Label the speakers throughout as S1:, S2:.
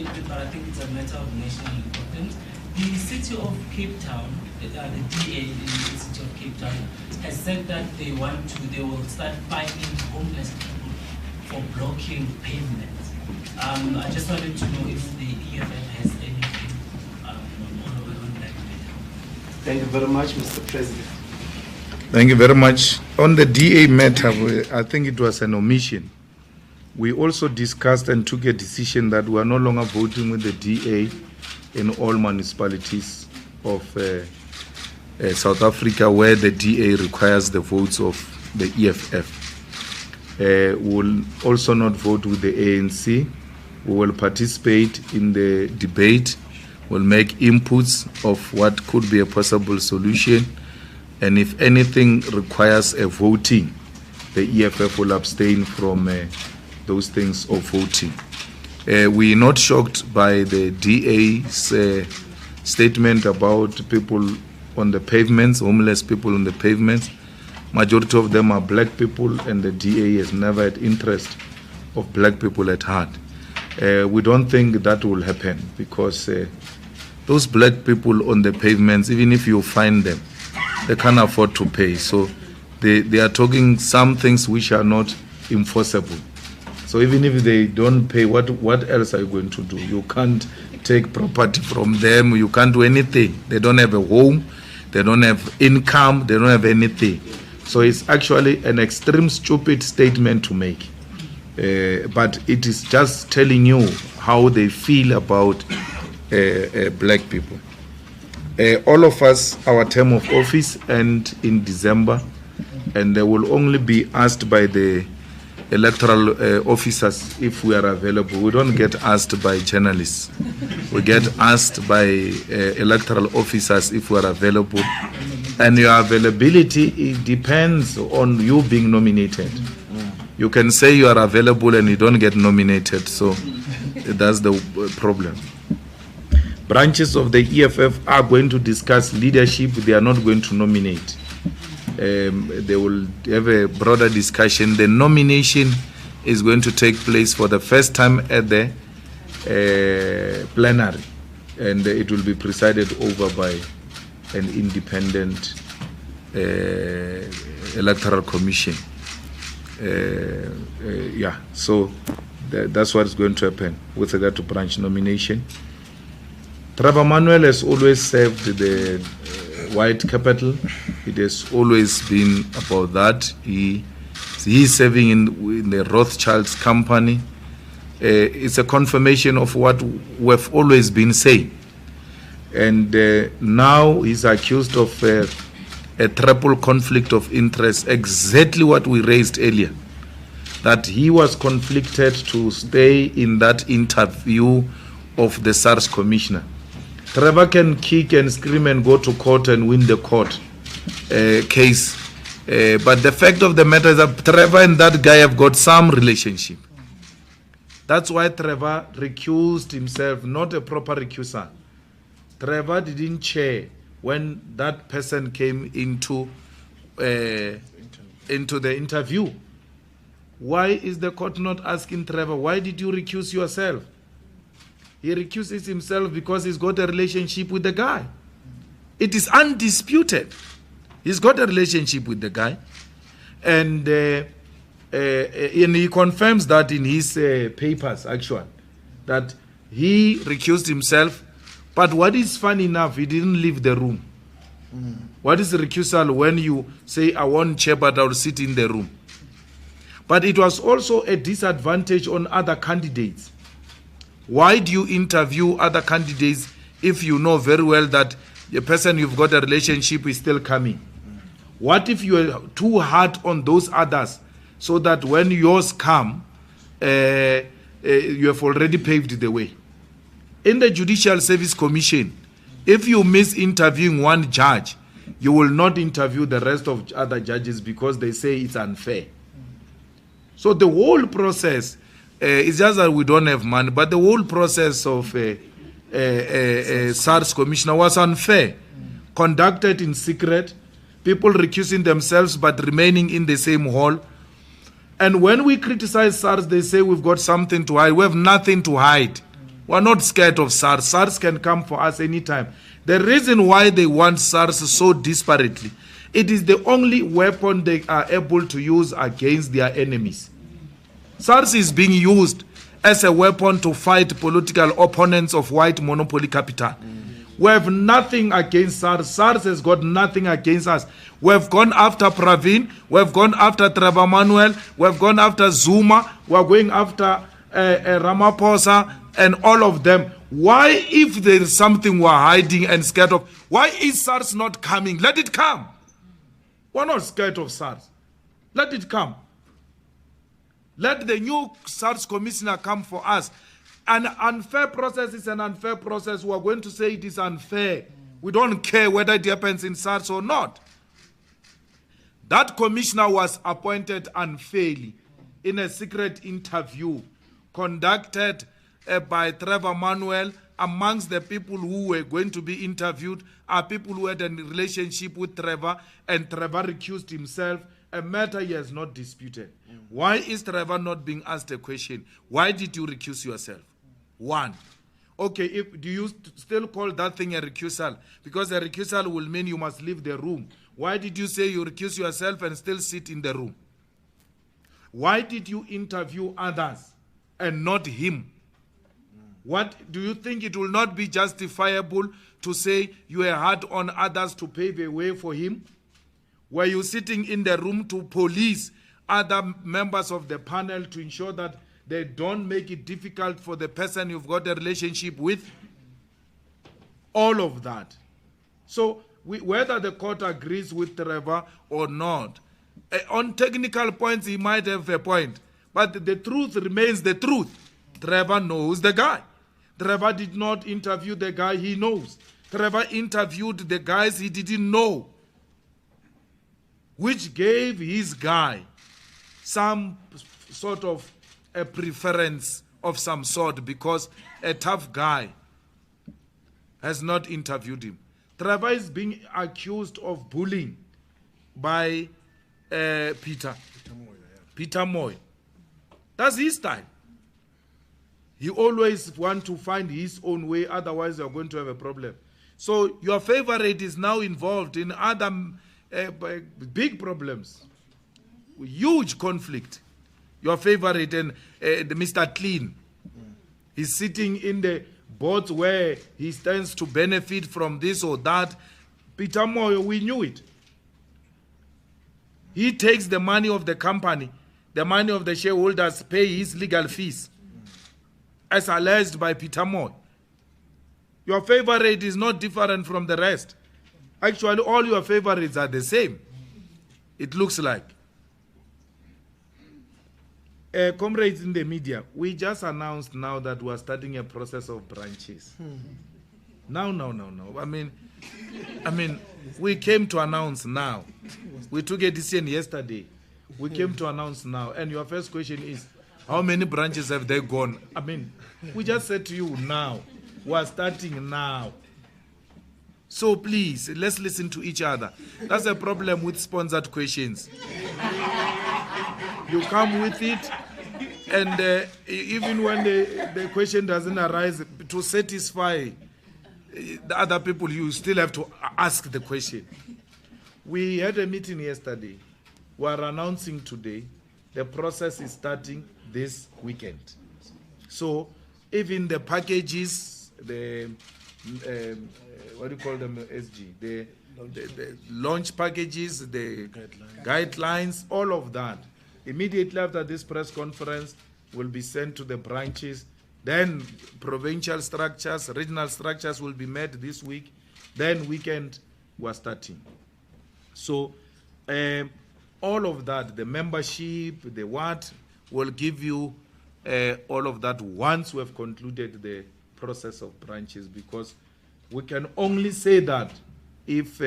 S1: bit, but I think it's a matter of national importance. The city of Cape Town, the DA in the city of Cape Town, has said that they will start fining homeless people for blocking pavements. I just wanted to know if the EFF has anything on that.
S2: Thank you very much, Mr. President.
S3: Thank you very much. On the DA matter, I think it was an omission. We also discussed and took a decision that we are no longer voting with the DA in all municipalities of South Africa where the DA requires the votes of the EFF. We will also not vote with the ANC. We will participate in the debate. We'll make inputs of what could be a possible solution. And if anything requires a voting, the EFF will abstain from those things of voting. We're not shocked by the DA's statement about people on the pavements, homeless people on the pavements. Majority of them are black people, and the DA has never had interest of black people at heart. We don't think that will happen because those black people on the pavements, even if you find them, they can't afford to pay. So they are talking some things which are not enforceable. So even if they don't pay, what else are you going to do? You can't take property from them. You can't do anything. They don't have a home. They don't have income. They don't have anything. So it's actually an extreme stupid statement to make. But it is just telling you how they feel about black people. All of us, our term of office ends in December, and they will only be asked by the electoral officers if we are available. We don't get asked by journalists. We get asked by electoral officers if we are available. And your availability, it depends on you being nominated. You can say you are available and you don't get nominated, so that's the problem. Branches of the EFF are going to discuss leadership. They are not going to nominate. They will have a broader discussion. The nomination is going to take place for the first time at the plenary, and it will be presided over by an independent electoral commission. So that's what is going to happen with regard to branch nomination. Trevor Manuel has always served the white capital. It has always been about that. He is serving in the Rothschild's company. It's a confirmation of what we've always been saying. And now he's accused of a triple conflict of interest, exactly what we raised earlier, that he was conflicted to stay in that interview of the SARS commissioner. Trevor can kick and scream and go to court and win the court case. But the fact of the matter is that Trevor and that guy have got some relationship. That's why Trevor recused himself, not a proper recusal. Trevor didn't chair when that person came into the interview. Why is the court not asking Trevor, why did you recuse yourself? He recuses himself because he's got a relationship with the guy. It is undisputed. He's got a relationship with the guy. And he confirms that in his papers, actually, that he recused himself. But what is funny enough, he didn't leave the room. What is the recusal when you say, I won't chair, but I'll sit in the room? But it was also a disadvantage on other candidates. Why do you interview other candidates if you know very well that the person you've got a relationship is still coming? What if you are too hard on those others so that when yours come, you have already paved the way? In the Judicial Service Commission, if you miss interviewing one judge, you will not interview the rest of other judges because they say it's unfair. So the whole process, it's just that we don't have money, but the whole process of SARS commissioner was unfair, conducted in secret, people recusing themselves but remaining in the same hall. And when we criticize SARS, they say we've got something to hide. We have nothing to hide. We're not scared of SARS. SARS can come for us anytime. The reason why they want SARS so desperately, it is the only weapon they are able to use against their enemies. SARS is being used as a weapon to fight political opponents of white monopoly capital. We have nothing against SARS. SARS has got nothing against us. We have gone after Pravin. We have gone after Trevor Manuel. We have gone after Zuma. We are going after Ramaphosa and all of them. Why, if there is something we're hiding and scared of, why is SARS not coming? Let it come. We're not scared of SARS. Let it come. Let the new SARS commissioner come for us. An unfair process is an unfair process. We are going to say it is unfair. We don't care whether it happens in SARS or not. That commissioner was appointed unfairly in a secret interview conducted by Trevor Manuel. Amongst the people who were going to be interviewed are people who had a relationship with Trevor, and Trevor recused himself, a matter he has not disputed. Why is Trevor not being asked a question? Why did you recuse yourself? One. Okay, do you still call that thing a recusal? Because a recusal will mean you must leave the room. Why did you say you recuse yourself and still sit in the room? Why did you interview others and not him? What do you think it will not be justifiable to say you were hard on others to pave a way for him? Were you sitting in the room to police other members of the panel to ensure that they don't make it difficult for the person you've got a relationship with? All of that. So whether the court agrees with Trevor or not, on technical points he might have a point, but the truth remains the truth. Trevor knows the guy. Trevor did not interview the guy he knows. Trevor interviewed the guys he didn't know, which gave his guy some sort of a preference of some sort because a tough guy has not interviewed him. Trevor is being accused of bullying by Peter Moy. That's his style. He always wants to find his own way, otherwise you're going to have a problem. So your favorite is now involved in other big problems, huge conflict. Your favorite and Mr. Clean, he's sitting in the boards where he stands to benefit from this or that. Peter Moyo, we knew it. He takes the money of the company, the money of the shareholders, pay his legal fees, as alleged by Peter Moyo. Your favorite is not different from the rest. Actually, all your favorites are the same, it looks like. Comrades in the media, we just announced now that we are starting a process of branches. No. I mean, we came to announce now. We took a decision yesterday. We came to announce now. And your first question is, how many branches have they gone? I mean, we just said to you now. We are starting now. So please, let's listen to each other. That's a problem with sponsored questions. You come with it, and even when the question doesn't arise, to satisfy the other people, you still have to ask the question. We had a meeting yesterday. We are announcing today. The process is starting this weekend. So even the packages, the what do you call them, SG? The launch packages, the guidelines, all of that. Immediately after this press conference will be sent to the branches. Then provincial structures, regional structures will be made this week. Then weekend, we're starting. So all of that, the membership, the what, will give you all of that once we have concluded the process of branches, because we can only say that if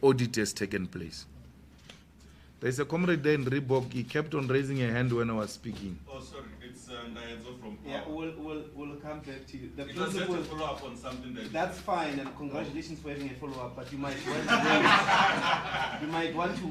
S3: audit has taken place. There's a comrade there in Reebok. He kept on raising a hand when I was speaking.
S4: Oh, sorry. It's Ndayenzo from Power.
S2: Yeah, we'll come back to you. The
S4: It was just a follow-up on something that...
S2: That's fine, and congratulations for having a follow-up, but you might want to